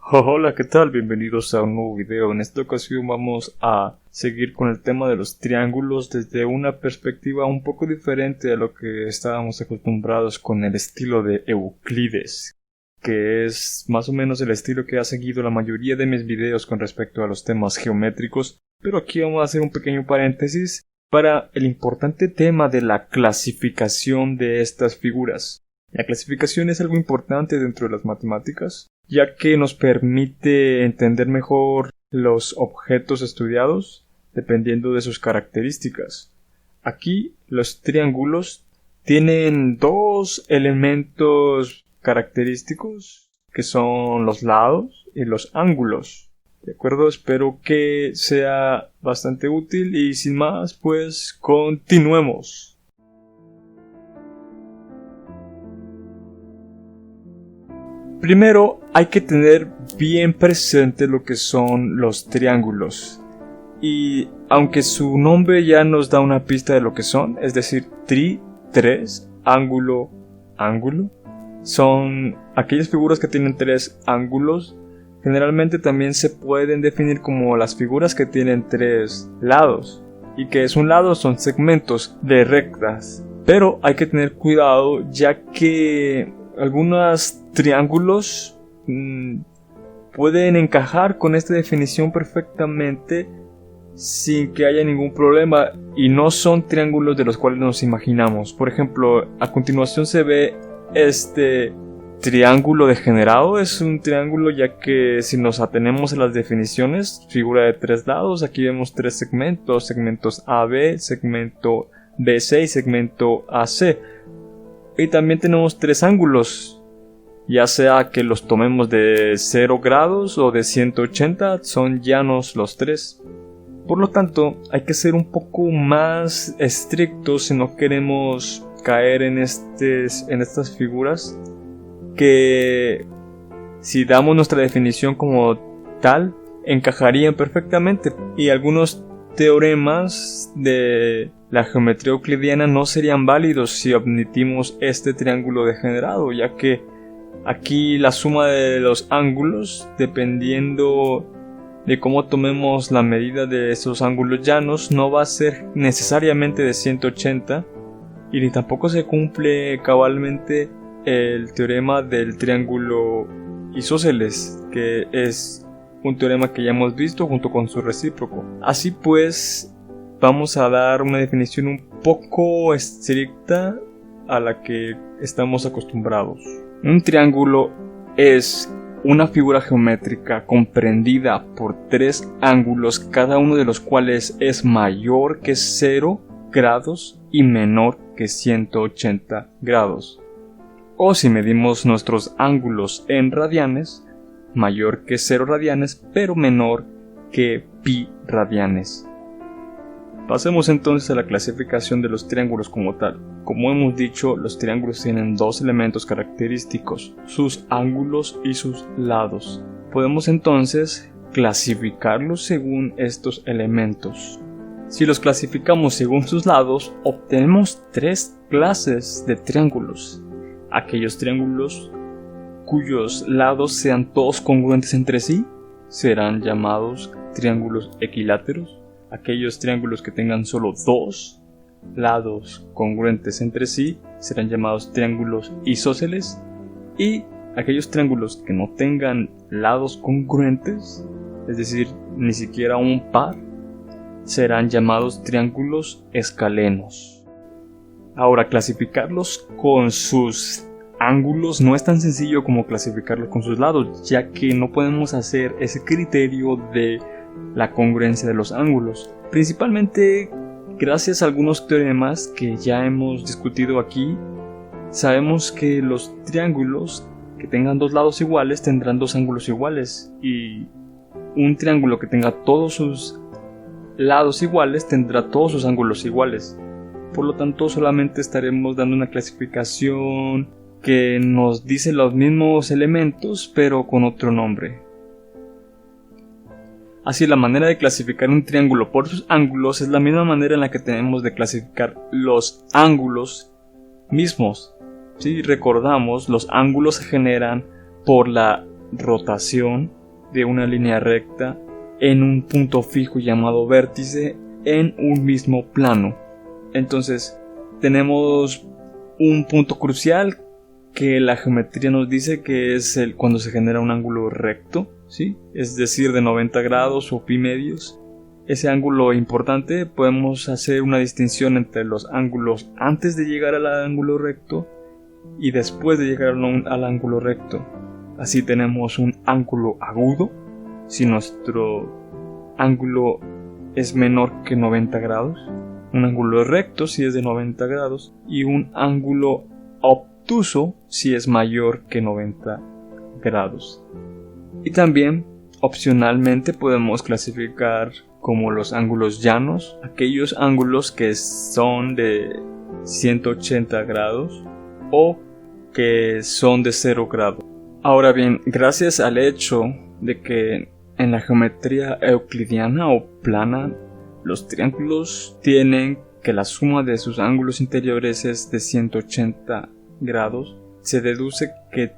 Hola, ¿qué tal? Bienvenidos a un nuevo video. En esta ocasión vamos a seguir con el tema de los triángulos desde una perspectiva un poco diferente a lo que estábamos acostumbrados con el estilo de Euclides, que es más o menos el estilo que ha seguido la mayoría de mis videos con respecto a los temas geométricos, pero aquí vamos a hacer un pequeño paréntesis para el importante tema de la clasificación de estas figuras. La clasificación es algo importante dentro de las matemáticas, ya que nos permite entender mejor los objetos estudiados dependiendo de sus características. Aquí los triángulos tienen dos elementos característicos que son los lados y los ángulos. ¿De acuerdo? Espero que sea bastante útil y sin más, pues continuemos. Primero hay que tener bien presente lo que son los triángulos. Y aunque su nombre ya nos da una pista de lo que son, es decir, tres, ángulo, son aquellas figuras que tienen tres ángulos. Generalmente también se pueden definir como las figuras que tienen tres lados. Y que es un lado son segmentos de rectas. Pero hay que tener cuidado, ya que algunos triángulos pueden encajar con esta definición perfectamente sin que haya ningún problema y no son triángulos de los cuales nos imaginamos. Por ejemplo, a continuación se ve este triángulo degenerado. Es un triángulo ya que si nos atenemos a las definiciones, figura de tres lados. Aquí vemos tres segmentos AB, segmento BC y segmento AC. Y también tenemos tres ángulos, ya sea que los tomemos de 0 grados o de 180, son llanos los tres. Por lo tanto, hay que ser un poco más estrictos si no queremos caer en estas figuras, que si damos nuestra definición como tal, encajarían perfectamente. Y algunos teoremas de la geometría euclidiana no serían válidos si omitimos este triángulo degenerado, ya que aquí la suma de los ángulos, dependiendo de cómo tomemos la medida de esos ángulos llanos, no va a ser necesariamente de 180 y ni tampoco se cumple cabalmente el teorema del triángulo isósceles, que es un teorema que ya hemos visto junto con su recíproco. Así pues, vamos a dar una definición un poco estricta a la que estamos acostumbrados. Un triángulo es una figura geométrica comprendida por tres ángulos, cada uno de los cuales es mayor que 0 grados y menor que 180 grados. O si medimos nuestros ángulos en radianes, mayor que 0 radianes, pero menor que pi radianes. Pasemos entonces a la clasificación de los triángulos como tal. Como hemos dicho, los triángulos tienen dos elementos característicos, sus ángulos y sus lados. Podemos entonces clasificarlos según estos elementos. Si los clasificamos según sus lados, obtenemos tres clases de triángulos. Aquellos triángulos cuyos lados sean todos congruentes entre sí serán llamados triángulos equiláteros. Aquellos triángulos que tengan solo dos lados congruentes entre sí serán llamados triángulos isósceles, y aquellos triángulos que no tengan lados congruentes, es decir, ni siquiera un par, serán llamados triángulos escalenos. Ahora, clasificarlos con sus ángulos no es tan sencillo como clasificarlos con sus lados, ya que no podemos hacer ese criterio de la congruencia de los ángulos, principalmente gracias a algunos teoremas que ya hemos discutido aquí. Sabemos que los triángulos que tengan dos lados iguales tendrán dos ángulos iguales, y un triángulo que tenga todos sus lados iguales tendrá todos sus ángulos iguales. Por lo tanto, solamente estaremos dando una clasificación que nos dice los mismos elementos pero con otro nombre. Así, la manera de clasificar un triángulo por sus ángulos es la misma manera en la que tenemos de clasificar los ángulos mismos. Si recordamos, los ángulos se generan por la rotación de una línea recta en un punto fijo llamado vértice en un mismo plano. Entonces tenemos un punto crucial que la geometría nos dice que es cuando se genera un ángulo recto, ¿sí? Es decir, de 90 grados o pi medios. Ese ángulo importante, podemos hacer una distinción entre los ángulos antes de llegar al ángulo recto y después de llegar al ángulo recto. Así tenemos un ángulo agudo, si nuestro ángulo es menor que 90 grados, un ángulo recto si es de 90 grados y un ángulo obtuso si es mayor que 90 grados. Y también opcionalmente podemos clasificar como los ángulos llanos, aquellos ángulos que son de 180 grados o que son de 0 grados. Ahora bien, gracias al hecho de que en la geometría euclidiana o plana los triángulos tienen que la suma de sus ángulos interiores es de 180 grados, se deduce que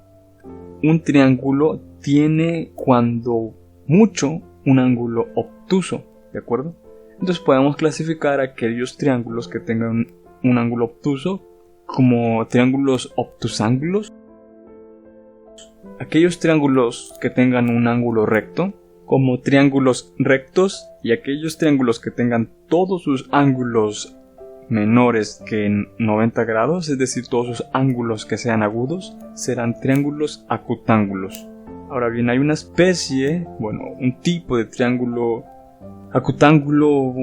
un triángulo tiene cuando mucho un ángulo obtuso, ¿de acuerdo? Entonces podemos clasificar aquellos triángulos que tengan un ángulo obtuso como triángulos obtusángulos, aquellos triángulos que tengan un ángulo recto como triángulos rectos y aquellos triángulos que tengan todos sus ángulos menores que 90 grados, es decir, todos sus ángulos que sean agudos, serán triángulos acutángulos. Ahora bien, hay una especie, un tipo de triángulo acutángulo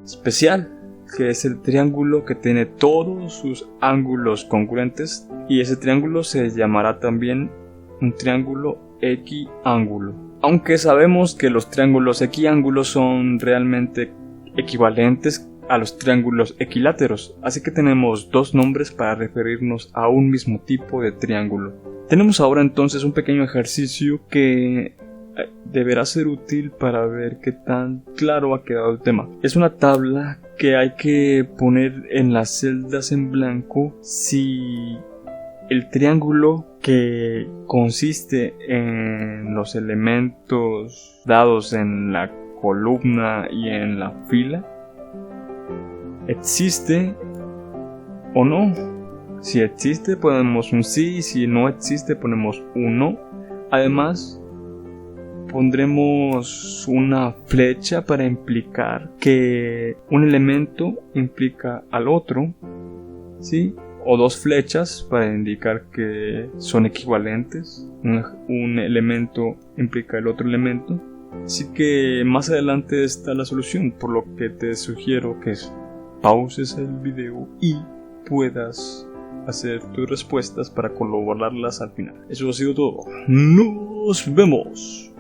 especial, que es el triángulo que tiene todos sus ángulos congruentes, y ese triángulo se llamará también un triángulo equiángulo. Aunque sabemos que los triángulos equiángulos son realmente equivalentes a los triángulos equiláteros, así que tenemos dos nombres para referirnos a un mismo tipo de triángulo. Tenemos ahora entonces un pequeño ejercicio que deberá ser útil para ver qué tan claro ha quedado el tema. Es una tabla que hay que poner en las celdas en blanco si el triángulo que consiste en los elementos dados en la columna y en la fila existe o no. Si existe ponemos un sí, si no existe ponemos un no. Además pondremos una flecha para implicar que un elemento implica al otro, ¿sí? O dos flechas para indicar que son equivalentes. Un elemento implica el otro elemento. Así que más adelante está la solución, por lo que te sugiero que pauses el video y puedas hacer tus respuestas para colaborarlas al final. Eso ha sido todo. ¡Nos vemos!